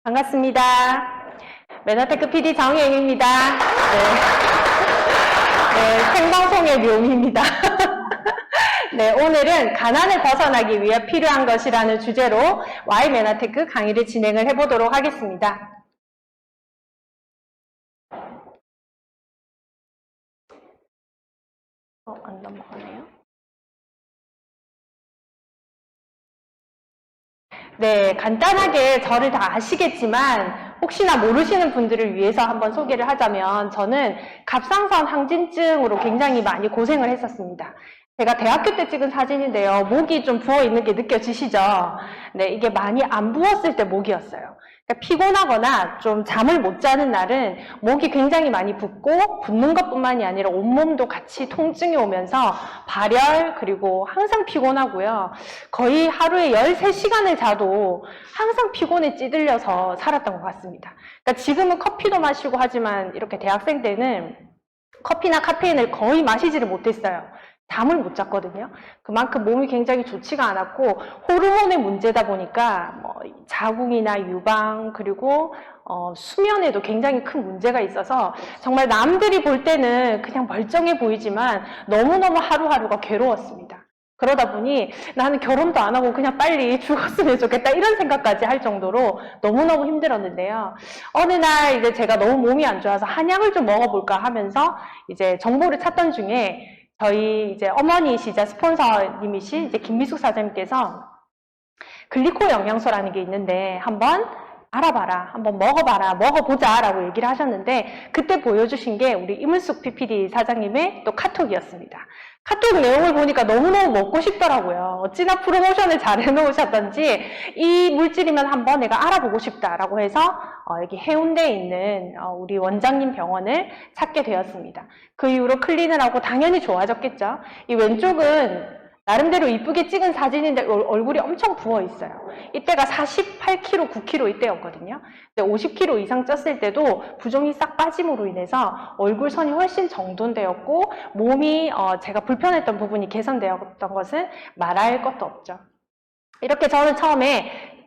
반갑습니다. 메나테크 PD 정혜영입니다. 생방송의 묘미입니다. 네, 오늘은 가난을 벗어나기 위해 필요한 것이라는 주제로 Y메나테크 강의를 진행을 해보도록 하겠습니다. 안 넘어가네요. 네, 간단하게 저를 다 아시겠지만 혹시나 모르시는 분들을 위해서 한번 소개를 하자면 저는 갑상선 항진증으로 굉장히 많이 고생을 했었습니다. 제가 대학교 때 찍은 사진인데요. 목이 좀 부어있는 게 느껴지시죠? 네, 이게 많이 안 부었을 때 목이었어요. 그러니까 피곤하거나 좀 잠을 못 자는 날은 목이 굉장히 많이 붓고 붓는 것뿐만이 아니라 온몸도 같이 통증이 오면서 발열 그리고 항상 피곤하고요. 거의 하루에 13시간을 자도 항상 피곤에 찌들려서 살았던 것 같습니다. 그러니까 지금은 커피도 마시고 하지만 이렇게 대학생 때는 커피나 카페인을 거의 마시지를 못했어요. 잠을 못 잤거든요. 그만큼 몸이 굉장히 좋지가 않았고 호르몬의 문제다 보니까 자궁이나 유방 그리고 수면에도 굉장히 큰 문제가 있어서 정말 남들이 볼 때는 그냥 멀쩡해 보이지만 너무너무 하루하루가 괴로웠습니다. 그러다 보니 나는 결혼도 안 하고 그냥 빨리 죽었으면 좋겠다 이런 생각까지 할 정도로 너무너무 힘들었는데요. 어느 날 이제 제가 너무 몸이 안 좋아서 한약을 좀 먹어볼까 하면서 이제 정보를 찾던 중에 저희 이제 어머니시자 스폰서님이신 이제 김미숙 사장님께서 글리코 영양소라는 게 있는데 한번 알아봐라, 한번 먹어봐라, 먹어보자 라고 얘기를 하셨는데 그때 보여주신 게 우리 이문숙 PPD 사장님의 또 카톡이었습니다. 카톡 내용을 보니까 너무너무 먹고 싶더라고요. 어찌나 프로모션을 잘 해놓으셨던지 이 물질이면 한번 내가 알아보고 싶다라고 해서 여기 해운대에 있는 우리 원장님 병원을 찾게 되었습니다. 그 이후로 클린을 하고 당연히 좋아졌겠죠. 이 왼쪽은 나름대로 이쁘게 찍은 사진인데 얼굴이 엄청 부어 있어요. 이때가 48kg, 9kg 이때였거든요. 50kg 이상 쪘을 때도 부종이 싹 빠짐으로 인해서 얼굴 선이 훨씬 정돈되었고 몸이 제가 불편했던 부분이 개선되었던 것은 말할 것도 없죠. 이렇게 저는 처음에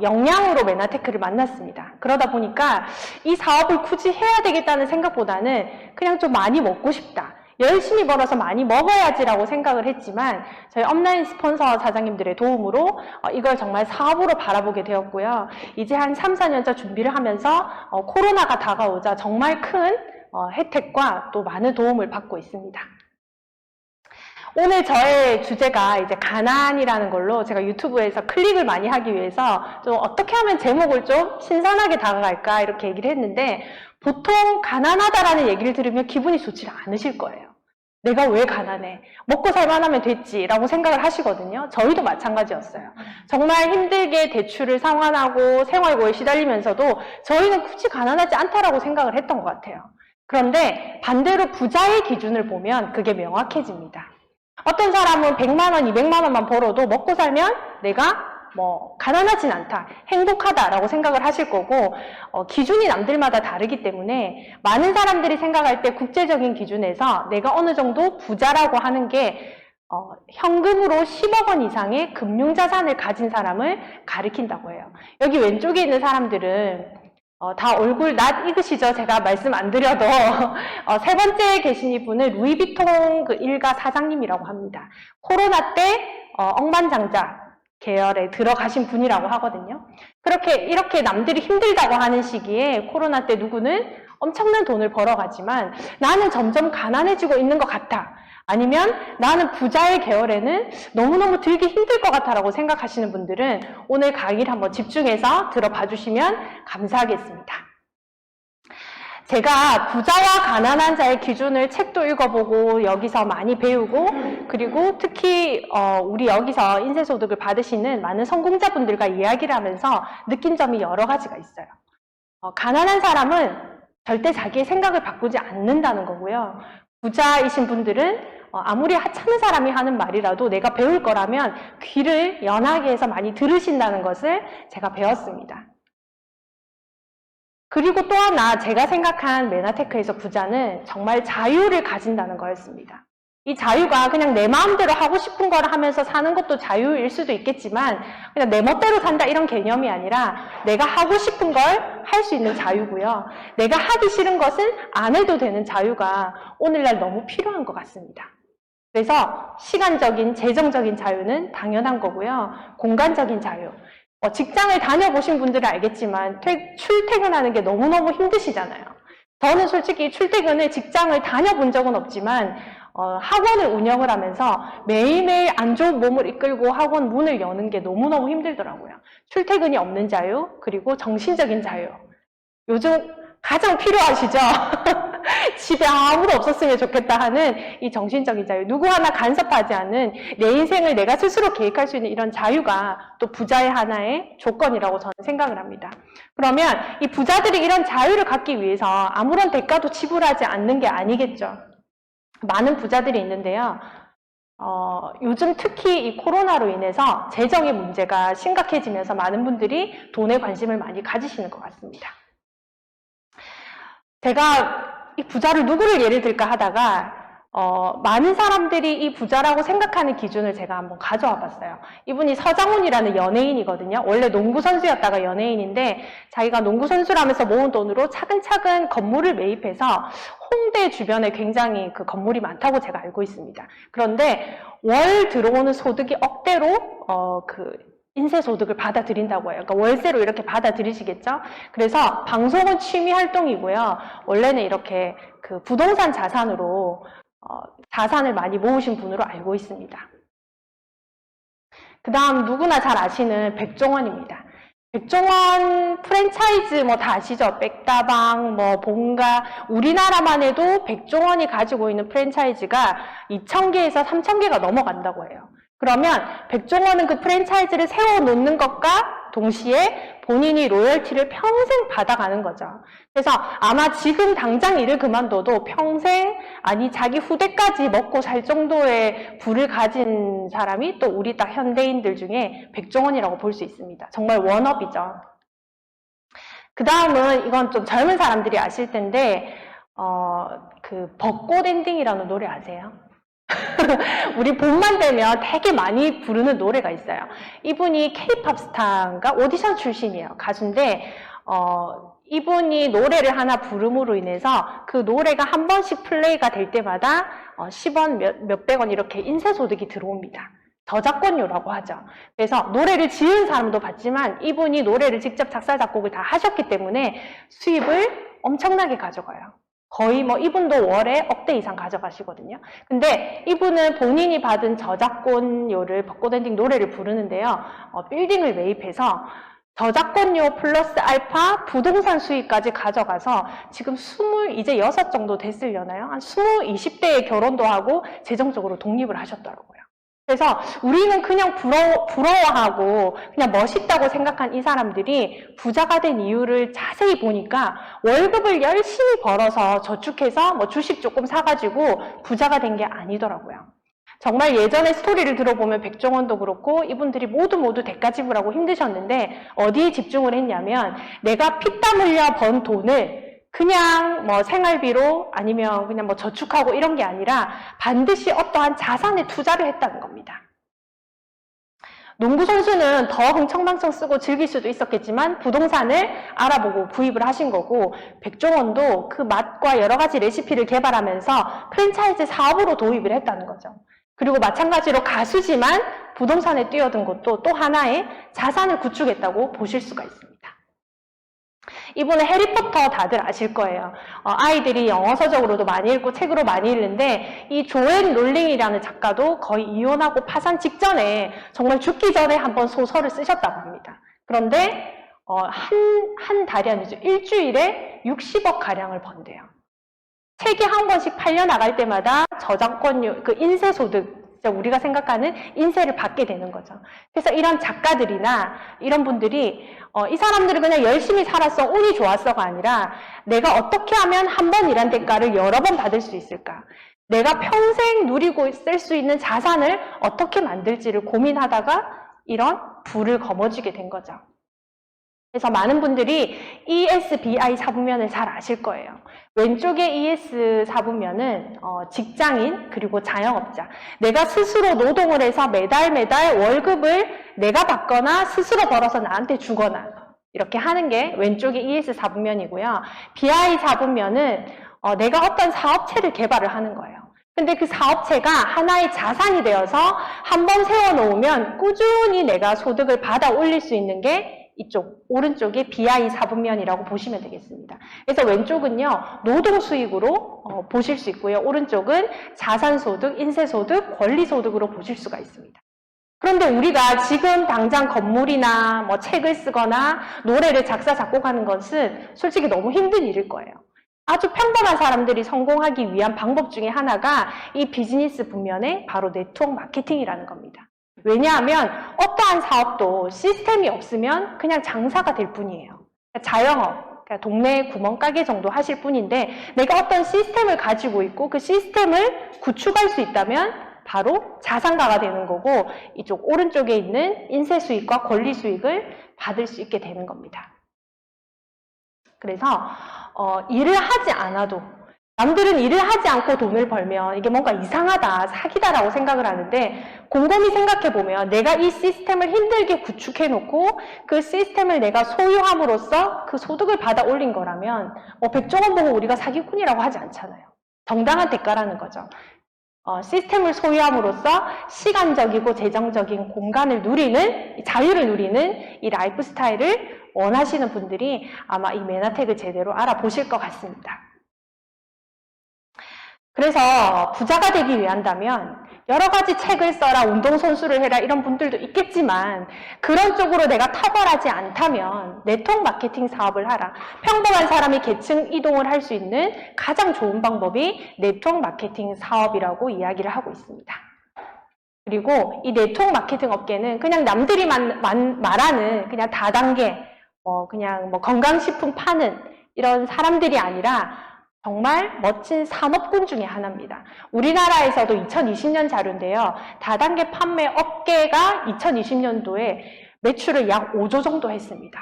영양으로 메나테크를 만났습니다. 그러다 보니까 이 사업을 굳이 해야 되겠다는 생각보다는 그냥 좀 많이 먹고 싶다. 열심히 벌어서 많이 먹어야지라고 생각을 했지만 저희 업라인 스폰서 사장님들의 도움으로 이걸 정말 사업으로 바라보게 되었고요. 이제 한 3, 4년차 준비를 하면서 코로나가 다가오자 정말 큰 혜택과 또 많은 도움을 받고 있습니다. 오늘 저의 주제가 이제 가난이라는 걸로 제가 유튜브에서 클릭을 많이 하기 위해서 좀 어떻게 하면 제목을 좀 신선하게 다가갈까 이렇게 얘기를 했는데 보통 가난하다라는 얘기를 들으면 기분이 좋지 않으실 거예요. 내가 왜 가난해? 먹고 살만하면 됐지 라고 생각을 하시거든요. 저희도 마찬가지였어요. 정말 힘들게 대출을 상환하고 생활고에 시달리면서도 저희는 굳이 가난하지 않다라고 생각을 했던 것 같아요. 그런데 반대로 부자의 기준을 보면 그게 명확해집니다. 어떤 사람은 100만 원, 200만 원만 벌어도 먹고 살면 내가 가난하진 않다, 행복하다라고 생각을 하실 거고 기준이 남들마다 다르기 때문에 많은 사람들이 생각할 때 국제적인 기준에서 내가 어느 정도 부자라고 하는 게 현금으로 10억 원 이상의 금융자산을 가진 사람을 가리킨다고 해요. 여기 왼쪽에 있는 사람들은 다 얼굴 낯 익으시죠? 제가 말씀 안 드려도 세 번째에 계신 이분은 루이비통 그 일가 사장님이라고 합니다. 코로나 때 억만장자 계열에 들어가신 분이라고 하거든요. 이렇게 남들이 힘들다고 하는 시기에 코로나 때 누구는 엄청난 돈을 벌어가지만 나는 점점 가난해지고 있는 것 같아. 아니면 나는 부자의 계열에는 너무너무 들기 힘들 것 같아라고 생각하시는 분들은 오늘 강의를 한번 집중해서 들어봐 주시면 감사하겠습니다. 제가 부자와 가난한 자의 기준을 책도 읽어보고 여기서 많이 배우고 그리고 특히 우리 여기서 인세소득을 받으시는 많은 성공자분들과 이야기를 하면서 느낀 점이 여러 가지가 있어요. 가난한 사람은 절대 자기의 생각을 바꾸지 않는다는 거고요. 부자이신 분들은 아무리 하찮은 사람이 하는 말이라도 내가 배울 거라면 귀를 연하게 해서 많이 들으신다는 것을 제가 배웠습니다. 그리고 또 하나 제가 생각한 메나테크에서 부자는 정말 자유를 가진다는 거였습니다. 이 자유가 그냥 내 마음대로 하고 싶은 걸 하면서 사는 것도 자유일 수도 있겠지만 그냥 내 멋대로 산다 이런 개념이 아니라 내가 하고 싶은 걸 할 수 있는 자유고요. 내가 하기 싫은 것은 안 해도 되는 자유가 오늘날 너무 필요한 것 같습니다. 그래서 시간적인, 재정적인 자유는 당연한 거고요. 공간적인 자유. 직장을 다녀보신 분들은 알겠지만 출퇴근하는 게 너무너무 힘드시잖아요. 저는 솔직히 출퇴근을 직장을 다녀본 적은 없지만 학원을 운영을 하면서 매일매일 안 좋은 몸을 이끌고 학원 문을 여는 게 너무너무 힘들더라고요. 출퇴근이 없는 자유, 그리고 정신적인 자유. 요즘 가장 필요하시죠? 집에 아무도 없었으면 좋겠다 하는 이 정신적인 자유. 누구 하나 간섭하지 않는 내 인생을 내가 스스로 계획할 수 있는 이런 자유가 또 부자의 하나의 조건이라고 저는 생각을 합니다. 그러면 이 부자들이 이런 자유를 갖기 위해서 아무런 대가도 지불하지 않는 게 아니겠죠. 많은 부자들이 있는데요. 요즘 특히 이 코로나로 인해서 재정의 문제가 심각해지면서 많은 분들이 돈에 관심을 많이 가지시는 것 같습니다. 제가 이 부자를 누구를 예를 들까 하다가 많은 사람들이 이 부자라고 생각하는 기준을 제가 한번 가져와 봤어요. 이분이 서장훈이라는 연예인이거든요. 원래 농구 선수였다가 연예인인데 자기가 농구 선수라면서 모은 돈으로 차근차근 건물을 매입해서 홍대 주변에 굉장히 그 건물이 많다고 제가 알고 있습니다. 그런데 월 들어오는 소득이 억대로 인세소득을 받아들인다고 해요. 그러니까 월세로 이렇게 받아들이시겠죠? 그래서 방송은 취미 활동이고요. 원래는 이렇게 그 부동산 자산으로 자산을 많이 모으신 분으로 알고 있습니다. 그 다음 누구나 잘 아시는 백종원입니다. 백종원 프랜차이즈 뭐 다 아시죠? 백다방, 뭐 본가, 우리나라만 해도 백종원이 가지고 있는 프랜차이즈가 2,000개에서 3,000개가 넘어간다고 해요. 그러면 백종원은 그 프랜차이즈를 세워놓는 것과 동시에 본인이 로열티를 평생 받아가는 거죠. 그래서 아마 지금 당장 일을 그만둬도 평생, 아니 자기 후대까지 먹고 살 정도의 부를 가진 사람이 또 우리 딱 현대인들 중에 백종원이라고 볼 수 있습니다. 정말 원업이죠. 그 다음은 이건 좀 젊은 사람들이 아실 텐데 그 벚꽃 엔딩이라는 노래 아세요? 우리 봄만 되면 되게 많이 부르는 노래가 있어요. 이분이 K-팝 스타인가 오디션 출신이에요. 가수인데 이분이 노래를 하나 부름으로 인해서 그 노래가 한 번씩 플레이가 될 때마다 10원, 몇백 원 이렇게 인쇄소득이 들어옵니다. 저작권료라고 하죠. 그래서 노래를 지은 사람도 봤지만 이분이 노래를 직접 작사, 작곡을 다 하셨기 때문에 수입을 엄청나게 가져가요. 거의 뭐 이분도 월에 억대 이상 가져가시거든요. 근데 이분은 본인이 받은 저작권료를 벚꽃 엔딩 노래를 부르는데요. 빌딩을 매입해서 저작권료 플러스 알파 부동산 수익까지 가져가서 지금 이제 6 정도 됐으려나요? 한 20대에 결혼도 하고 재정적으로 독립을 하셨더라고요. 그래서 우리는 그냥 부러워하고 그냥 멋있다고 생각한 이 사람들이 부자가 된 이유를 자세히 보니까 월급을 열심히 벌어서 저축해서 뭐 주식 조금 사가지고 부자가 된 게 아니더라고요. 정말 예전에 스토리를 들어보면 백종원도 그렇고 이분들이 모두 대가 지불하고 힘드셨는데 어디에 집중을 했냐면 내가 피땀 흘려 번 돈을 그냥 뭐 생활비로 아니면 그냥 뭐 저축하고 이런 게 아니라 반드시 어떠한 자산에 투자를 했다는 겁니다. 농구 선수는 더 흥청망청 쓰고 즐길 수도 있었겠지만 부동산을 알아보고 구입을 하신 거고 백종원도 그 맛과 여러 가지 레시피를 개발하면서 프랜차이즈 사업으로 도입을 했다는 거죠. 그리고 마찬가지로 가수지만 부동산에 뛰어든 것도 또 하나의 자산을 구축했다고 보실 수가 있습니다. 이분은 해리포터 다들 아실 거예요. 아이들이 영어 서적으로도 많이 읽고 책으로 많이 읽는데 이 조앤 롤링이라는 작가도 거의 이혼하고 파산 직전에 정말 죽기 전에 한번 소설을 쓰셨다고 합니다. 그런데 한 달이 아니죠. 일주일에 60억 가량을 번대요. 책이 한 권씩 팔려나갈 때마다 저작권료, 그 인쇄소득, 우리가 생각하는 인세를 받게 되는 거죠. 그래서 이런 작가들이나 이런 분들이 이 사람들은 그냥 열심히 살았어, 운이 좋았어가 아니라 내가 어떻게 하면 한 번 일한 대가를 여러 번 받을 수 있을까? 내가 평생 누리고 쓸 수 있는 자산을 어떻게 만들지를 고민하다가 이런 부를 거머쥐게 된 거죠. 그래서 많은 분들이 ESBI 사부면을 잘 아실 거예요. 왼쪽의 ES 사부면은 직장인 그리고 자영업자, 내가 스스로 노동을 해서 매달 월급을 내가 받거나 스스로 벌어서 나한테 주거나 이렇게 하는 게 왼쪽의 ES 사부면이고요. BI 사부면은 내가 어떤 사업체를 개발을 하는 거예요. 근데 그 사업체가 하나의 자산이 되어서 한번 세워놓으면 꾸준히 내가 소득을 받아 올릴 수 있는 게 이쪽 오른쪽이 BI 사부면이라고 보시면 되겠습니다. 그래서 왼쪽은요 노동 수익으로 보실 수 있고요. 오른쪽은 자산소득, 인세소득, 권리소득으로 보실 수가 있습니다. 그런데 우리가 지금 당장 건물이나 뭐 책을 쓰거나 노래를 작사, 작곡하는 것은 솔직히 너무 힘든 일일 거예요. 아주 평범한 사람들이 성공하기 위한 방법 중에 하나가 이 비즈니스 분면의 바로 네트워크 마케팅이라는 겁니다. 왜냐하면 어떠한 사업도 시스템이 없으면 그냥 장사가 될 뿐이에요. 자영업, 동네 구멍가게 정도 하실 뿐인데 내가 어떤 시스템을 가지고 있고 그 시스템을 구축할 수 있다면 바로 자산가가 되는 거고 이쪽 오른쪽에 있는 인세 수익과 권리 수익을 받을 수 있게 되는 겁니다. 그래서 일을 하지 않아도 남들은 일을 하지 않고 돈을 벌면 이게 뭔가 이상하다, 사기다라고 생각을 하는데 곰곰이 생각해보면 내가 이 시스템을 힘들게 구축해놓고 그 시스템을 내가 소유함으로써 그 소득을 받아 올린 거라면 백종원 보고 우리가 사기꾼이라고 하지 않잖아요. 정당한 대가라는 거죠. 시스템을 소유함으로써 시간적이고 재정적인 공간을 누리는, 자유를 누리는 이 라이프 스타일을 원하시는 분들이 아마 이 메나텍을 제대로 알아보실 것 같습니다. 그래서 부자가 되기 위한다면 여러 가지 책을 써라, 운동선수를 해라 이런 분들도 있겠지만 그런 쪽으로 내가 탁월하지 않다면 네트워크 마케팅 사업을 하라. 평범한 사람이 계층 이동을 할 수 있는 가장 좋은 방법이 네트워크 마케팅 사업이라고 이야기를 하고 있습니다. 그리고 이 네트워크 마케팅 업계는 그냥 남들이 말하는 그냥 다단계, 그냥 건강식품 파는 이런 사람들이 아니라 정말 멋진 산업군 중에 하나입니다. 우리나라에서도 2020년 자료인데요. 다단계 판매 업계가 2020년도에 매출을 약 5조 정도 했습니다.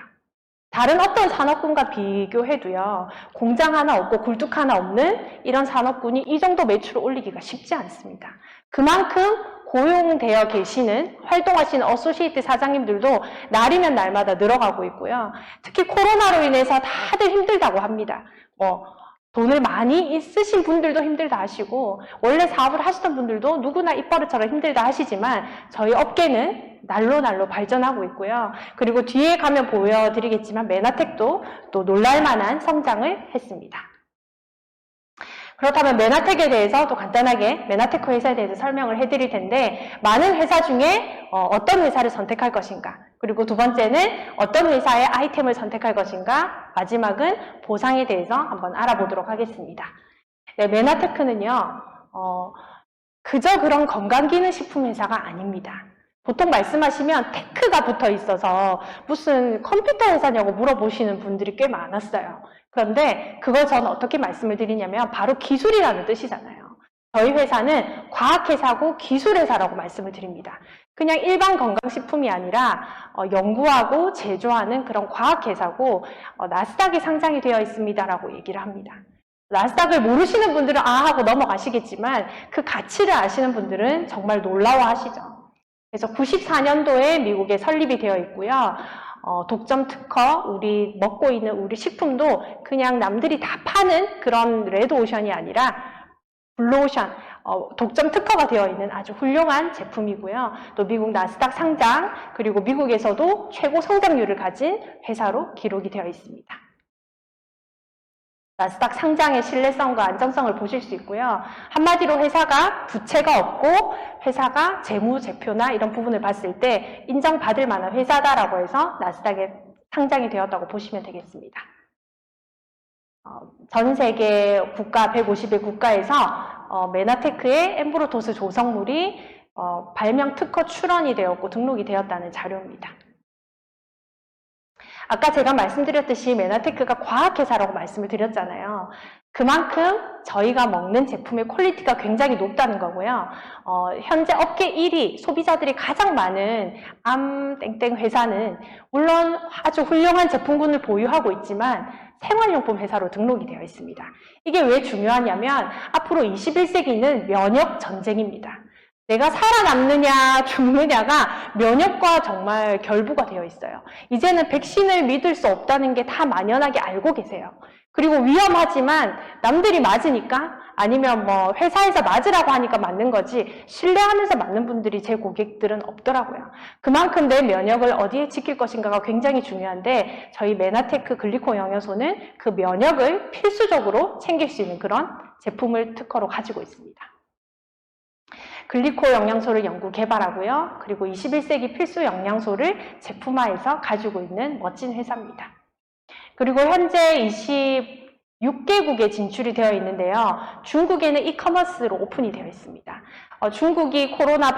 다른 어떤 산업군과 비교해도요. 공장 하나 없고 굴뚝 하나 없는 이런 산업군이 이 정도 매출을 올리기가 쉽지 않습니다. 그만큼 고용되어 계시는, 활동하시는 어소시에이트 사장님들도 날이면 날마다 늘어가고 있고요. 특히 코로나로 인해서 다들 힘들다고 합니다. 돈을 많이 있으신 분들도 힘들다 하시고 원래 사업을 하시던 분들도 누구나 입버릇처럼 힘들다 하시지만 저희 업계는 날로 발전하고 있고요. 그리고 뒤에 가면 보여드리겠지만 메나텍도 또 놀랄만한 성장을 했습니다. 그렇다면 메나텍에 대해서 또 간단하게 메나테크 회사에 대해서 설명을 해드릴 텐데 많은 회사 중에 어떤 회사를 선택할 것인가, 그리고 두 번째는 어떤 회사의 아이템을 선택할 것인가, 마지막은 보상에 대해서 한번 알아보도록 하겠습니다. 네, 메나테크는요 그저 그런 건강기능식품 회사가 아닙니다. 보통 말씀하시면 테크가 붙어 있어서 무슨 컴퓨터 회사냐고 물어보시는 분들이 꽤 많았어요. 그런데 그걸 저는 어떻게 말씀을 드리냐면 바로 기술이라는 뜻이잖아요. 저희 회사는 과학회사고 기술회사라고 말씀을 드립니다. 그냥 일반 건강식품이 아니라 연구하고 제조하는 그런 과학회사고 나스닥에 상장이 되어 있습니다라고 얘기를 합니다. 나스닥을 모르시는 분들은 하고 넘어가시겠지만 그 가치를 아시는 분들은 정말 놀라워하시죠. 그래서 94년도에 미국에 설립이 되어 있고요. 독점 특허, 우리 먹고 있는 우리 식품도 그냥 남들이 다 파는 그런 레드오션이 아니라 블루오션, 독점 특허가 되어 있는 아주 훌륭한 제품이고요. 또 미국 나스닥 상장, 그리고 미국에서도 최고 성장률을 가진 회사로 기록이 되어 있습니다. 나스닥 상장의 신뢰성과 안정성을 보실 수 있고요. 한마디로 회사가 부채가 없고 회사가 재무제표나 이런 부분을 봤을 때 인정받을 만한 회사다라고 해서 나스닥에 상장이 되었다고 보시면 되겠습니다. 전 세계 국가 150의 국가에서 메나테크의 엠브로토스 조성물이 발명 특허 출원이 되었고 등록이 되었다는 자료입니다. 아까 제가 말씀드렸듯이 메나테크가 과학회사라고 말씀을 드렸잖아요. 그만큼 저희가 먹는 제품의 퀄리티가 굉장히 높다는 거고요. 현재 업계 1위, 소비자들이 가장 많은 암땡땡 회사는 물론 아주 훌륭한 제품군을 보유하고 있지만 생활용품 회사로 등록이 되어 있습니다. 이게 왜 중요하냐면 앞으로 21세기는 면역 전쟁입니다. 내가 살아남느냐 죽느냐가 면역과 정말 결부가 되어 있어요. 이제는 백신을 믿을 수 없다는 게 다 만연하게 알고 계세요. 그리고 위험하지만 남들이 맞으니까 아니면 뭐 회사에서 맞으라고 하니까 맞는 거지 신뢰하면서 맞는 분들이 제 고객들은 없더라고요. 그만큼 내 면역을 어디에 지킬 것인가가 굉장히 중요한데 저희 메나테크 글리코 영양소는 그 면역을 필수적으로 챙길 수 있는 그런 제품을 특허로 가지고 있습니다. 글리코 영양소를 연구 개발하고요. 그리고 21세기 필수 영양소를 제품화해서 가지고 있는 멋진 회사입니다. 그리고 현재 26개국에 진출이 되어 있는데요. 중국에는 이커머스로 오픈이 되어 있습니다. 중국이 코로나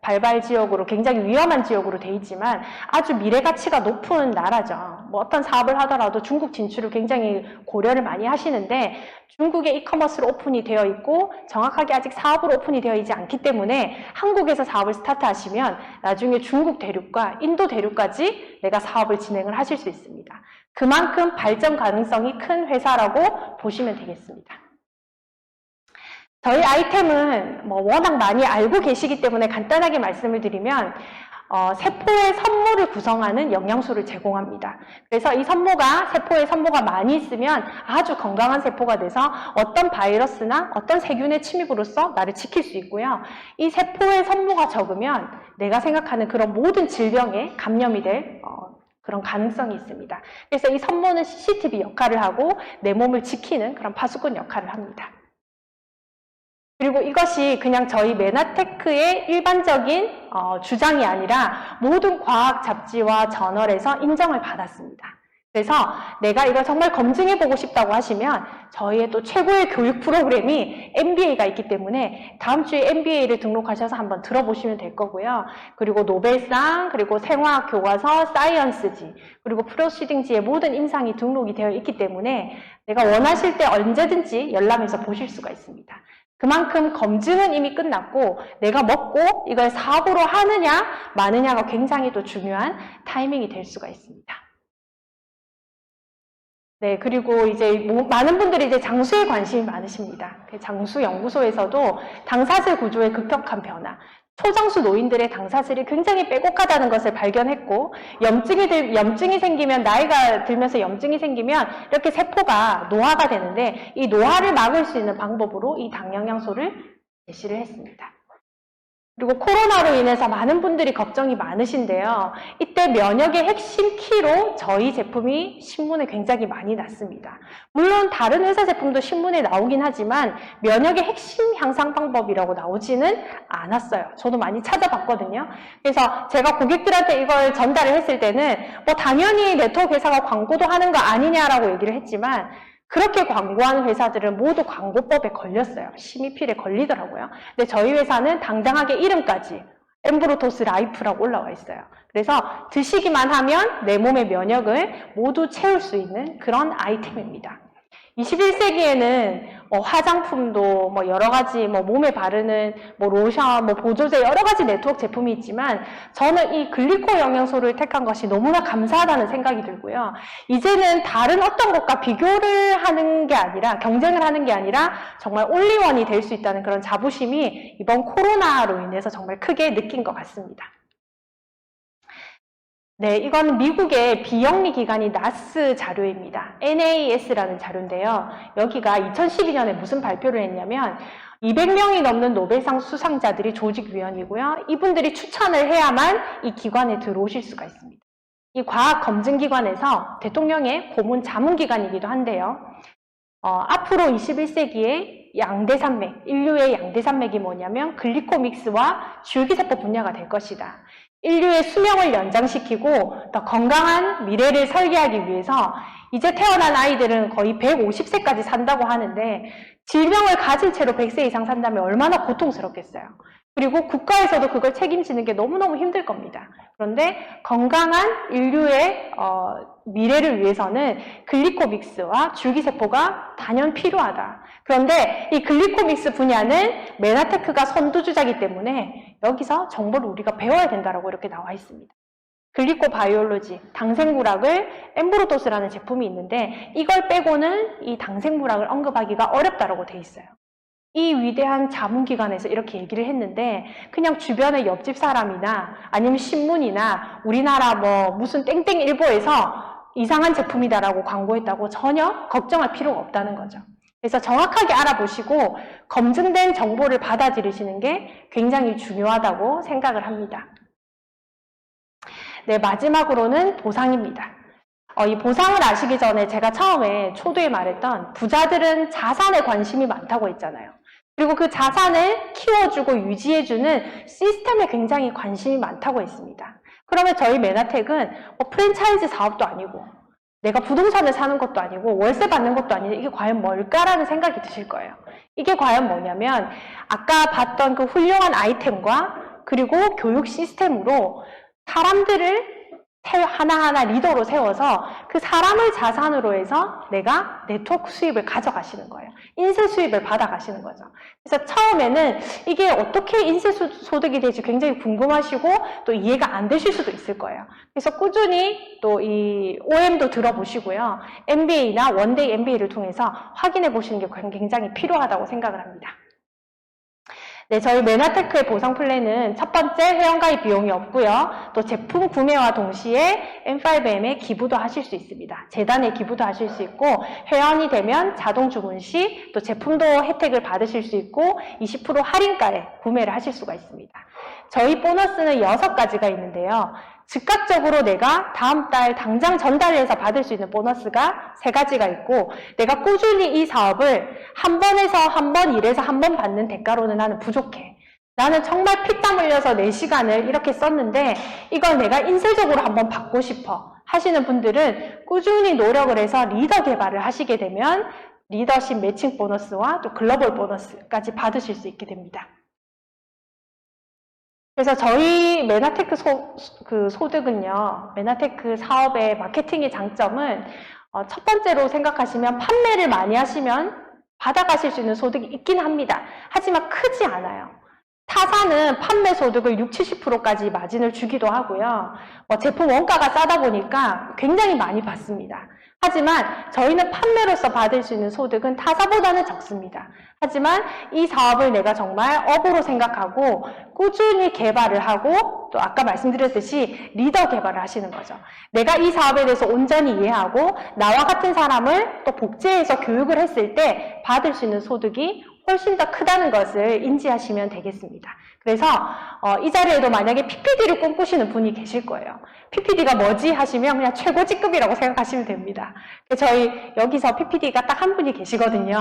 발발 지역으로 굉장히 위험한 지역으로 되어 있지만 아주 미래 가치가 높은 나라죠. 뭐 어떤 사업을 하더라도 중국 진출을 굉장히 고려를 많이 하시는데 중국의 이커머스로 오픈이 되어 있고 정확하게 아직 사업으로 오픈이 되어 있지 않기 때문에 한국에서 사업을 스타트하시면 나중에 중국 대륙과 인도 대륙까지 내가 사업을 진행을 하실 수 있습니다. 그만큼 발전 가능성이 큰 회사라고 보시면 되겠습니다. 저희 아이템은 뭐 워낙 많이 알고 계시기 때문에 간단하게 말씀을 드리면 세포의 선모를 구성하는 영양소를 제공합니다. 그래서 이 세포의 선모가 많이 있으면 아주 건강한 세포가 돼서 어떤 바이러스나 어떤 세균의 침입으로써 나를 지킬 수 있고요. 이 세포의 선모가 적으면 내가 생각하는 그런 모든 질병에 감염이 될 그런 가능성이 있습니다. 그래서 이 선모는 CCTV 역할을 하고 내 몸을 지키는 그런 파수꾼 역할을 합니다. 그리고 이것이 그냥 저희 메나테크의 일반적인 주장이 아니라 모든 과학 잡지와 저널에서 인정을 받았습니다. 그래서 내가 이걸 정말 검증해보고 싶다고 하시면 저희의 또 최고의 교육 프로그램이 MBA가 있기 때문에 다음 주에 MBA를 등록하셔서 한번 들어보시면 될 거고요. 그리고 노벨상, 그리고 생화학 교과서, 사이언스지, 그리고 프로시딩지의 모든 임상이 등록이 되어 있기 때문에 내가 원하실 때 언제든지 열람해서 보실 수가 있습니다. 그만큼 검증은 이미 끝났고 내가 먹고 이걸 사업으로 하느냐 마느냐가 굉장히 또 중요한 타이밍이 될 수가 있습니다. 네, 그리고 이제 많은 분들이 이제 장수에 관심이 많으십니다. 장수 연구소에서도 당사슬 구조의 급격한 변화, 초장수 노인들의 당사슬이 굉장히 빼곡하다는 것을 발견했고 염증이 생기면 나이가 들면서 염증이 생기면 이렇게 세포가 노화가 되는데 이 노화를 막을 수 있는 방법으로 이 당영양소를 제시를 했습니다. 그리고 코로나로 인해서 많은 분들이 걱정이 많으신데요. 이때 면역의 핵심 키로 저희 제품이 신문에 굉장히 많이 났습니다. 물론 다른 회사 제품도 신문에 나오긴 하지만 면역의 핵심 향상 방법이라고 나오지는 않았어요. 저도 많이 찾아봤거든요. 그래서 제가 고객들한테 이걸 전달을 했을 때는 뭐 당연히 네트워크 회사가 광고도 하는 거 아니냐라고 얘기를 했지만 그렇게 광고하는 회사들은 모두 광고법에 걸렸어요. 심의필에 걸리더라고요. 근데 저희 회사는 당당하게 이름까지 엠브로토스 라이프라고 올라와 있어요. 그래서 드시기만 하면 내 몸의 면역을 모두 채울 수 있는 그런 아이템입니다. 21세기에는 화장품도 뭐 여러 가지 몸에 바르는 로션, 보조제 여러 가지 네트워크 제품이 있지만 저는 이 글리코 영양소를 택한 것이 너무나 감사하다는 생각이 들고요. 이제는 다른 어떤 것과 비교를 하는 게 아니라 경쟁을 하는 게 아니라 정말 올리원이 될 수 있다는 그런 자부심이 이번 코로나로 인해서 정말 크게 느낀 것 같습니다. 네, 이건 미국의 비영리 기관인 나스 자료입니다. NAS라는 자료인데요. 여기가 2012년에 무슨 발표를 했냐면 200명이 넘는 노벨상 수상자들이 조직위원이고요. 이분들이 추천을 해야만 이 기관에 들어오실 수가 있습니다. 이 과학검증기관에서 대통령의 고문 자문기관이기도 한데요. 앞으로 21세기에 양대산맥, 인류의 양대산맥이 뭐냐면 글리코믹스와 줄기세포 분야가 될 것이다. 인류의 수명을 연장시키고 더 건강한 미래를 설계하기 위해서 이제 태어난 아이들은 거의 150세까지 산다고 하는데 질병을 가진 채로 100세 이상 산다면 얼마나 고통스럽겠어요. 그리고 국가에서도 그걸 책임지는 게 너무너무 힘들 겁니다. 그런데 건강한 인류의 미래를 위해서는 글리코믹스와 줄기세포가 단연 필요하다. 그런데 이 글리코믹스 분야는 메나테크가 선두주자이기 때문에 여기서 정보를 우리가 배워야 된다고 이렇게 나와 있습니다. 글리코바이올로지, 당생물학을 엠브로도스라는 제품이 있는데 이걸 빼고는 이 당생물학을 언급하기가 어렵다고 돼 있어요. 이 위대한 자문기관에서 이렇게 얘기를 했는데 그냥 주변의 옆집 사람이나 아니면 신문이나 우리나라 무슨 땡땡일보에서 이상한 제품이다라고 광고했다고 전혀 걱정할 필요가 없다는 거죠. 그래서 정확하게 알아보시고 검증된 정보를 받아들이시는 게 굉장히 중요하다고 생각을 합니다. 네, 마지막으로는 보상입니다. 이 보상을 아시기 전에 제가 처음에 초두에 말했던 부자들은 자산에 관심이 많다고 했잖아요. 그리고 그 자산을 키워주고 유지해주는 시스템에 굉장히 관심이 많다고 했습니다. 그러면 저희 메나텍은 프랜차이즈 사업도 아니고 내가 부동산을 사는 것도 아니고 월세 받는 것도 아닌데 이게 과연 뭘까라는 생각이 드실 거예요. 이게 과연 뭐냐면 아까 봤던 그 훌륭한 아이템과 그리고 교육 시스템으로 사람들을 하나하나 리더로 세워서 그 사람을 자산으로 해서 내가 네트워크 수입을 가져가시는 거예요. 인쇄 수입을 받아가시는 거죠. 그래서 처음에는 이게 어떻게 인쇄 소득이 될지 굉장히 궁금하시고 또 이해가 안 되실 수도 있을 거예요. 그래서 꾸준히 또 이 OM도 들어보시고요. MBA나 원데이 MBA를 통해서 확인해 보시는 게 굉장히 필요하다고 생각을 합니다. 네, 저희 메나테크의 보상 플랜은 첫 번째 회원가입 비용이 없고요. 또 제품 구매와 동시에 M5M에 기부도 하실 수 있습니다. 재단에 기부도 하실 수 있고 회원이 되면 자동 주문 시 또 제품도 혜택을 받으실 수 있고 20% 할인가에 구매를 하실 수가 있습니다. 저희 보너스는 6가지가 있는데요. 즉각적으로 내가 다음 달 당장 전달해서 받을 수 있는 보너스가 3가지가 있고 내가 꾸준히 이 사업을 한 번에서 한 번 일해서 한 번 받는 대가로는 나는 부족해. 나는 정말 피땀 흘려서 내 시간을 이렇게 썼는데 이걸 내가 인쇄적으로 한번 받고 싶어 하시는 분들은 꾸준히 노력을 해서 리더 개발을 하시게 되면 리더십 매칭 보너스와 또 글로벌 보너스까지 받으실 수 있게 됩니다. 그래서 저희 메나테크 소득은요, 메나테크 사업의 마케팅의 장점은 첫 번째로 생각하시면 판매를 많이 하시면 받아가실 수 있는 소득이 있긴 합니다. 하지만 크지 않아요. 타사는 판매 소득을 60, 70%까지 마진을 주기도 하고요. 제품 원가가 싸다 보니까 굉장히 많이 받습니다. 하지만 저희는 판매로서 받을 수 있는 소득은 타사보다는 적습니다. 하지만 이 사업을 내가 정말 업으로 생각하고 꾸준히 개발을 하고 또 아까 말씀드렸듯이 리더 개발을 하시는 거죠. 내가 이 사업에 대해서 온전히 이해하고 나와 같은 사람을 또 복제해서 교육을 했을 때 받을 수 있는 소득이 훨씬 더 크다는 것을 인지하시면 되겠습니다. 그래서 이 자리에도 만약에 PPD를 꿈꾸시는 분이 계실 거예요. PPD가 뭐지 하시면 그냥 최고 직급이라고 생각하시면 됩니다. 저희 여기서 PPD가 딱 한 분이 계시거든요.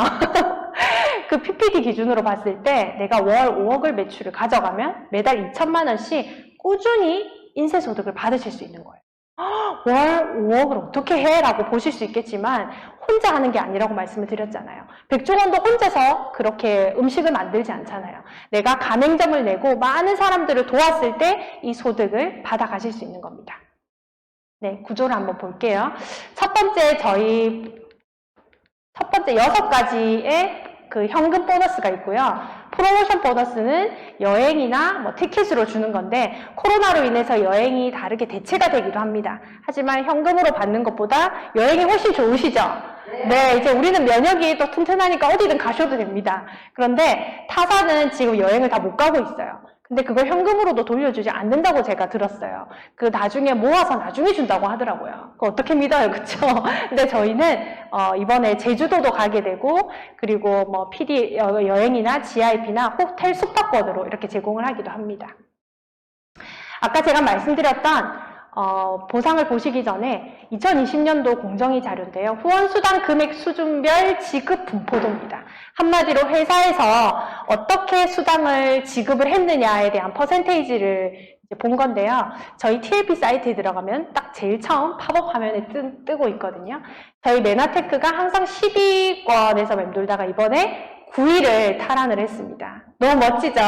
그 PPD 기준으로 봤을 때 내가 월 5억을 매출을 가져가면 매달 2천만 원씩 꾸준히 인쇄소득을 받으실 수 있는 거예요. 월 5억을 어떻게 해? 라고 보실 수 있겠지만 혼자 하는 게 아니라고 말씀을 드렸잖아요. 백종원도 혼자서 그렇게 음식을 만들지 않잖아요. 내가 가맹점을 내고 많은 사람들을 도왔을 때 이 소득을 받아가실 수 있는 겁니다. 네, 구조를 한번 볼게요. 첫 번째 6가지의 그 현금 보너스가 있고요. 프로모션 보너스는 여행이나 티켓으로 주는 건데 코로나로 인해서 여행이 다르게 대체가 되기도 합니다. 하지만 현금으로 받는 것보다 여행이 훨씬 좋으시죠? 네, 이제 우리는 면역이 또 튼튼하니까 어디든 가셔도 됩니다. 그런데 타사는 지금 여행을 다 못 가고 있어요. 근데 그걸 현금으로도 돌려주지 않는다고 제가 들었어요. 그 나중에 모아서 나중에 준다고 하더라고요. 그거 어떻게 믿어요, 그쵸? 근데 저희는 이번에 제주도도 가게 되고 그리고 PD 여행이나 GIP나 호텔 숙박권으로 이렇게 제공을 하기도 합니다. 아까 제가 말씀드렸던 보상을 보시기 전에 2020년도 공정위 자료인데요. 후원수당 금액 수준별 지급 분포도입니다. 한마디로 회사에서 어떻게 수당을 지급을 했느냐에 대한 퍼센테이지를 본 건데요. 저희 TLP 사이트에 들어가면 딱 제일 처음 팝업 화면에 뜨고 있거든요. 저희 메나테크가 항상 10위권에서 맴돌다가 이번에 9위를 탈환을 했습니다. 너무 멋지죠?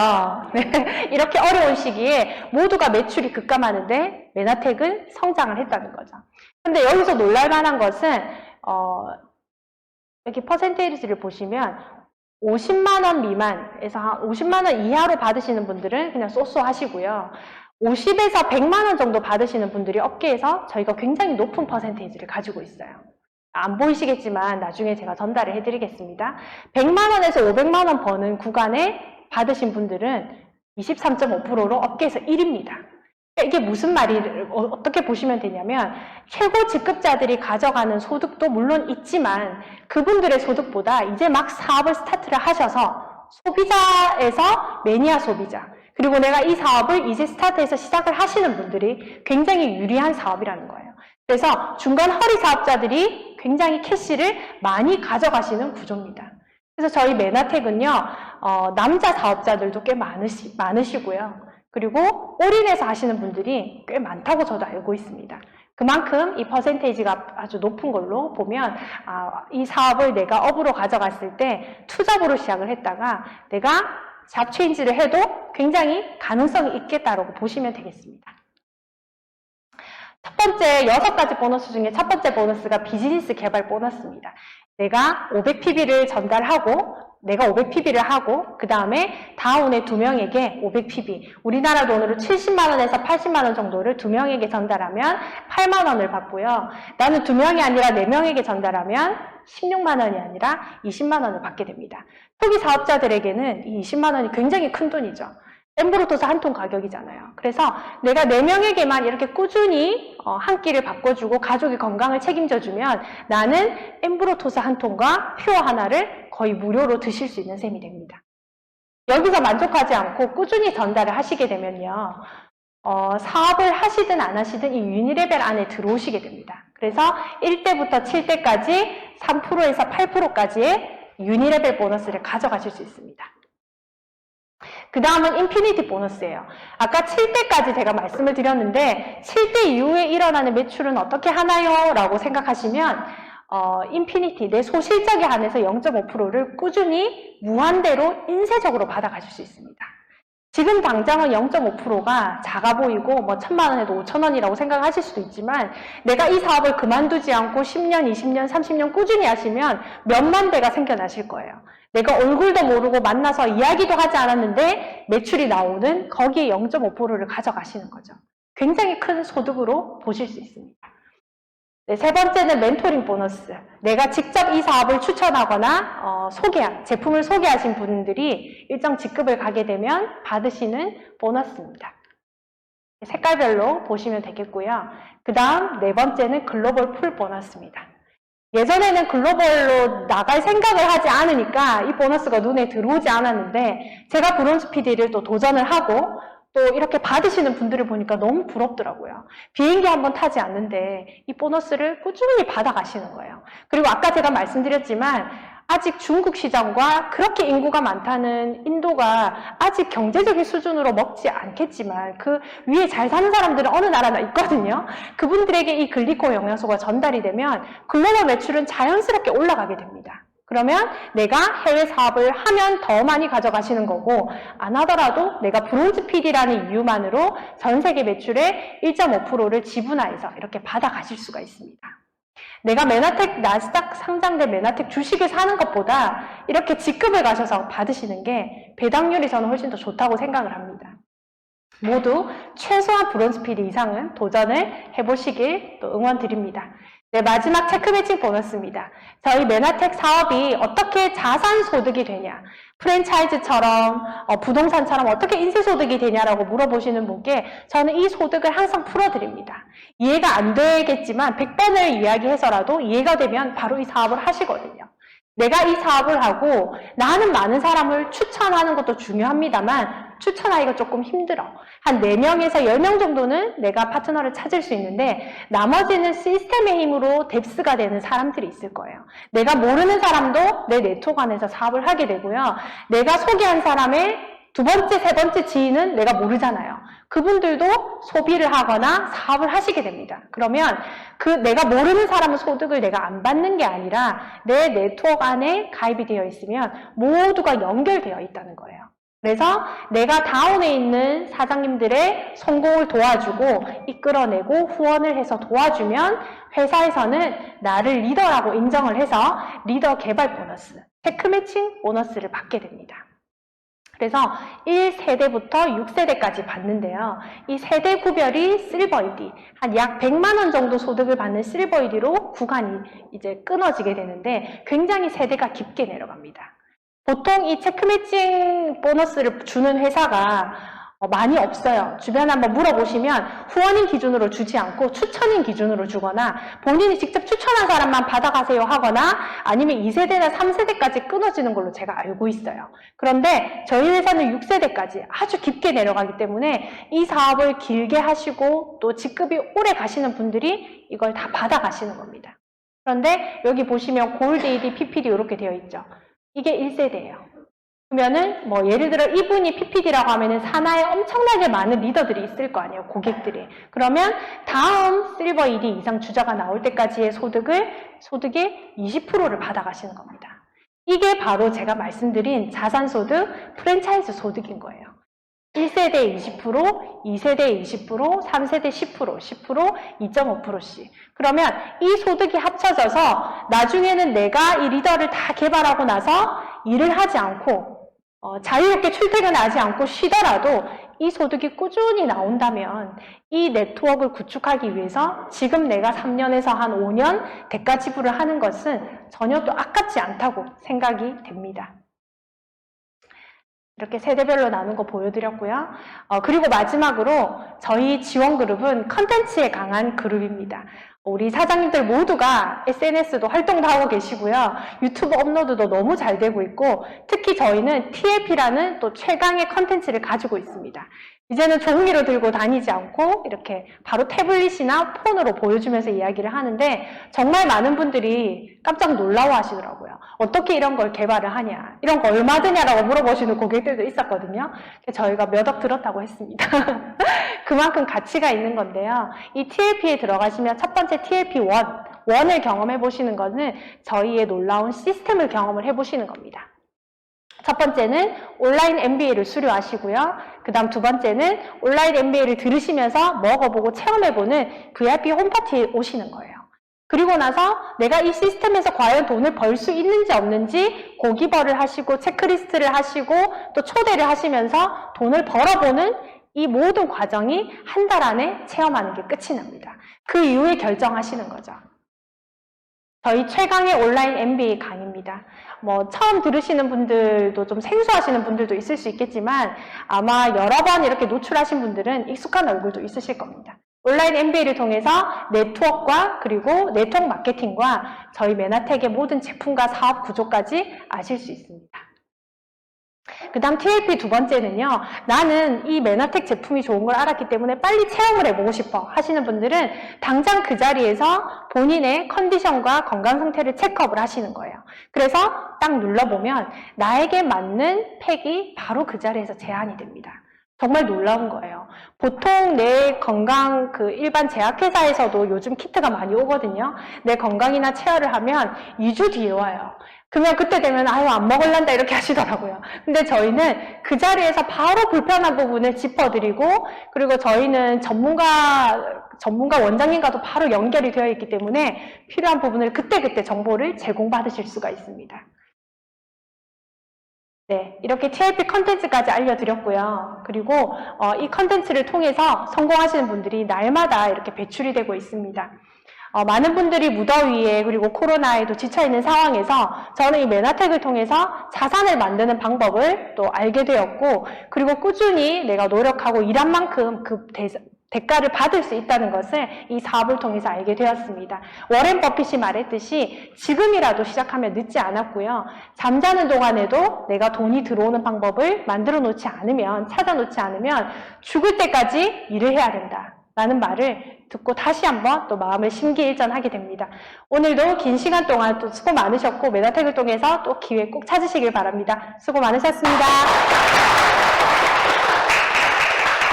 네. 이렇게 어려운 시기에 모두가 매출이 급감하는데 메나텍은 성장을 했다는 거죠. 근데 여기서 놀랄만한 것은 여기 퍼센테이지를 보시면 50만 원 미만에서 한 50만 원 이하로 받으시는 분들은 그냥 쏘쏘 하시고요. 50에서 100만 원 정도 받으시는 분들이 업계에서 저희가 굉장히 높은 퍼센테이지를 가지고 있어요. 안 보이시겠지만 나중에 제가 전달을 해드리겠습니다. 100만 원에서 500만 원 버는 구간에 받으신 분들은 23.5%로 업계에서 1위입니다. 이게 무슨 말이 어떻게 보시면 되냐면 최고 직급자들이 가져가는 소득도 물론 있지만 그분들의 소득보다 이제 막 사업을 스타트를 하셔서 소비자에서 매니아 소비자 그리고 내가 이 사업을 이제 스타트해서 시작을 하시는 분들이 굉장히 유리한 사업이라는 거예요. 그래서 중간 허리 사업자들이 굉장히 캐시를 많이 가져가시는 구조입니다. 그래서 저희 메나텍은요, 남자 사업자들도 꽤 많으시고요. 그리고 올인해서 하시는 분들이 꽤 많다고 저도 알고 있습니다. 그만큼 이 퍼센테이지가 아주 높은 걸로 보면 이 사업을 내가 업으로 가져갔을 때 투잡으로 시작을 했다가 내가 잡 체인지를 해도 굉장히 가능성이 있겠다라고 보시면 되겠습니다. 첫 번째 6가지 보너스 중에 첫 번째 보너스가 비즈니스 개발 보너스입니다. 내가 500PB를 전달하고 내가 500PB를 하고 그 다음에 다운의 2명에게 500PB 우리나라 돈으로 70만원에서 80만원 정도를 2명에게 전달하면 8만원을 받고요. 나는 2명이 아니라 4명에게 전달하면 16만원이 아니라 20만원을 받게 됩니다. 초기 사업자들에게는 이 20만원이 굉장히 큰 돈이죠. 엠브로토스 한 통 가격이잖아요. 그래서 내가 4명에게만 이렇게 꾸준히 한 끼를 바꿔주고 가족의 건강을 책임져주면 나는 엠브로토스 한 통과 퓨어 하나를 거의 무료로 드실 수 있는 셈이 됩니다. 여기서 만족하지 않고 꾸준히 전달을 하시게 되면요. 사업을 하시든 안 하시든 이 유니레벨 안에 들어오시게 됩니다. 그래서 1대부터 7대까지 3%에서 8%까지의 유니레벨 보너스를 가져가실 수 있습니다. 그 다음은 인피니티 보너스예요. 아까 7대까지 제가 말씀을 드렸는데 7대 이후에 일어나는 매출은 어떻게 하나요? 라고 생각하시면 인피니티, 내 소실적에 한해서 0.5%를 꾸준히 무한대로 인쇄적으로 받아가실 수 있습니다. 지금 당장은 0.5%가 작아 보이고 뭐 1,000만 원에도 5,000원이라고 생각하실 수도 있지만 내가 이 사업을 그만두지 않고 10년, 20년, 30년 꾸준히 하시면 몇만 대가 생겨나실 거예요. 내가 얼굴도 모르고 만나서 이야기도 하지 않았는데 매출이 나오는 거기에 0.5%를 가져가시는 거죠. 굉장히 큰 소득으로 보실 수 있습니다. 네, 세 번째는 멘토링 보너스. 내가 직접 이 사업을 추천하거나 제품을 소개하신 분들이 일정 직급을 가게 되면 받으시는 보너스입니다. 색깔별로 보시면 되겠고요. 그 다음 네 번째는 글로벌 풀 보너스입니다. 예전에는 글로벌로 나갈 생각을 하지 않으니까 이 보너스가 눈에 들어오지 않았는데 제가 브론즈 PD를 또 도전을 하고 또 이렇게 받으시는 분들을 보니까 너무 부럽더라고요. 비행기 한번 타지 않는데 이 보너스를 꾸준히 받아가시는 거예요. 그리고 아까 제가 말씀드렸지만 아직 중국 시장과 그렇게 인구가 많다는 인도가 아직 경제적인 수준으로 먹지 않겠지만 그 위에 잘 사는 사람들은 어느 나라나 있거든요. 그분들에게 이 글리코 영양소가 전달이 되면 글로벌 매출은 자연스럽게 올라가게 됩니다. 그러면 내가 해외 사업을 하면 더 많이 가져가시는 거고 안 하더라도 내가 브론즈 PD라는 이유만으로 전 세계 매출의 1.5%를 지분화해서 이렇게 받아가실 수가 있습니다. 내가 메나텍 나스닥 상장된 메나텍 주식을 사는 것보다 이렇게 직급을 가셔서 받으시는 게 배당률이 저는 훨씬 더 좋다고 생각을 합니다. 모두 최소한 브론즈 PD 이상은 도전을 해보시길 또 응원드립니다. 네, 마지막 체크 매칭 보너스입니다. 저희 메나텍 사업이 어떻게 자산 소득이 되냐, 프랜차이즈처럼 부동산처럼 어떻게 인세 소득이 되냐라고 물어보시는 분께 저는 이 소득을 항상 풀어드립니다. 이해가 안 되겠지만 100번을 이야기해서라도 이해가 되면 바로 이 사업을 하시거든요. 내가 이 사업을 하고 나는 많은 사람을 추천하는 것도 중요합니다만 추천하기가 조금 힘들어. 한 4명에서 10명 정도는 내가 파트너를 찾을 수 있는데 나머지는 시스템의 힘으로 뎁스가 되는 사람들이 있을 거예요. 내가 모르는 사람도 내 네트워크 안에서 사업을 하게 되고요. 내가 소개한 사람의 두 번째, 세 번째 지인은 내가 모르잖아요. 그분들도 소비를 하거나 사업을 하시게 됩니다. 그러면 내가 모르는 사람은 소득을 내가 안 받는 게 아니라 내 네트워크 안에 가입이 되어 있으면 모두가 연결되어 있다는 거예요. 그래서 내가 다운에 있는 사장님들의 성공을 도와주고 이끌어내고 후원을 해서 도와주면 회사에서는 나를 리더라고 인정을 해서 리더 개발 보너스, 테크 매칭 보너스를 받게 됩니다. 그래서 1세대부터 6세대까지 받는데요. 이 세대 구별이 실버 ED, 한 약 100만 원 정도 소득을 받는 실버 ED로 구간이 이제 끊어지게 되는데 굉장히 세대가 깊게 내려갑니다. 보통 이 체크 매칭 보너스를 주는 회사가 많이 없어요. 주변에 한번 물어보시면 후원인 기준으로 주지 않고 추천인 기준으로 주거나 본인이 직접 추천한 사람만 받아가세요 하거나 아니면 2세대나 3세대까지 끊어지는 걸로 제가 알고 있어요. 그런데 저희 회사는 6세대까지 아주 깊게 내려가기 때문에 이 사업을 길게 하시고 또 직급이 오래 가시는 분들이 이걸 다 받아가시는 겁니다. 그런데 여기 보시면 골드 ED, PPD 이렇게 되어 있죠. 이게 1세대예요. 그러면은 뭐 예를 들어 이분이 PPD라고 하면은 산하에 엄청나게 많은 리더들이 있을 거 아니에요, 고객들이. 그러면 다음 실버 ED 이상 주자가 나올 때까지의 소득의 20%를 받아가시는 겁니다. 이게 바로 제가 말씀드린 자산소득, 프랜차이즈 소득인 거예요. 1세대 20%, 2세대 20%, 3세대 10%, 10%, 2.5%씩. 그러면 이 소득이 합쳐져서 나중에는 내가 이 리더를 다 개발하고 나서 일을 하지 않고 자유롭게 출퇴근하지 않고 쉬더라도 이 소득이 꾸준히 나온다면 이 네트워크를 구축하기 위해서 지금 내가 3년에서 한 5년 대가 지불을 하는 것은 전혀 또 아깝지 않다고 생각이 됩니다. 이렇게 세대별로 나눈 거 보여드렸고요. 그리고 마지막으로 저희 지원그룹은 컨텐츠에 강한 그룹입니다. 우리 사장님들 모두가 SNS도 활동도 하고 계시고요. 유튜브 업로드도 너무 잘 되고 있고 특히 저희는 TLP라는 또 최강의 컨텐츠를 가지고 있습니다. 이제는 종이로 들고 다니지 않고 이렇게 바로 태블릿이나 폰으로 보여주면서 이야기를 하는데 정말 많은 분들이 깜짝 놀라워 하시더라고요. 어떻게 이런 걸 개발을 하냐, 이런 거 얼마 드냐라고 물어보시는 고객들도 있었거든요. 저희가 몇 억 들었다고 했습니다. 그만큼 가치가 있는 건데요. 이 TLP에 들어가시면 첫 번째 TLP1을 경험해 보시는 것은 저희의 놀라운 시스템을 경험을 해보시는 겁니다. 첫 번째는 온라인 MBA를 수료하시고요. 그 다음 두 번째는 온라인 MBA를 들으시면서 먹어보고 체험해보는 VIP 홈파티에 오시는 거예요. 그리고 나서 내가 이 시스템에서 과연 돈을 벌 수 있는지 없는지 고기벌을 하시고 체크리스트를 하시고 또 초대를 하시면서 돈을 벌어보는 이 모든 과정이 한 달 안에 체험하는 게 끝이 납니다. 그 이후에 결정하시는 거죠. 저희 최강의 온라인 MBA 강의입니다. 처음 들으시는 분들도 좀 생소하시는 분들도 있을 수 있겠지만 아마 여러 번 이렇게 노출하신 분들은 익숙한 얼굴도 있으실 겁니다. 온라인 MBA를 통해서 네트워크와 그리고 네트워크 마케팅과 저희 메나텍의 모든 제품과 사업 구조까지 아실 수 있습니다. 그 다음 TLP 두 번째는요. 나는 이 메나텍 제품이 좋은 걸 알았기 때문에 빨리 체험을 해보고 싶어 하시는 분들은 당장 그 자리에서 본인의 컨디션과 건강 상태를 체크업을 하시는 거예요. 그래서 딱 눌러보면 나에게 맞는 팩이 바로 그 자리에서 제안이 됩니다. 정말 놀라운 거예요. 보통 내 건강 일반 제약회사에서도 요즘 키트가 많이 오거든요. 내 건강이나 체열을 하면 2주 뒤에 와요. 그러면 그때 되면 아유 안 먹을란다 이렇게 하시더라고요. 근데 저희는 그 자리에서 바로 불편한 부분을 짚어드리고 그리고 저희는 전문가 원장님과도 바로 연결이 되어 있기 때문에 필요한 부분을 그때그때 정보를 제공받으실 수가 있습니다. 네, 이렇게 TLP 컨텐츠까지 알려드렸고요. 그리고 이 컨텐츠를 통해서 성공하시는 분들이 날마다 이렇게 배출이 되고 있습니다. 많은 분들이 무더위에 그리고 코로나에도 지쳐있는 상황에서 저는 이 메나텍을 통해서 자산을 만드는 방법을 또 알게 되었고 그리고 꾸준히 내가 노력하고 일한 만큼 그 대가를 받을 수 있다는 것을 이 사업을 통해서 알게 되었습니다. 워렌 버핏이 말했듯이 지금이라도 시작하면 늦지 않았고요. 잠자는 동안에도 내가 돈이 들어오는 방법을 만들어 놓지 않으면, 찾아 놓지 않으면 죽을 때까지 일을 해야 된다. 라는 말을 듣고 다시 한번 또 마음을 심기일전하게 됩니다. 오늘도 긴 시간 동안 또 수고 많으셨고 메다텍을 통해서 또 기회 꼭 찾으시길 바랍니다. 수고 많으셨습니다.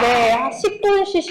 네, 10분 쉬시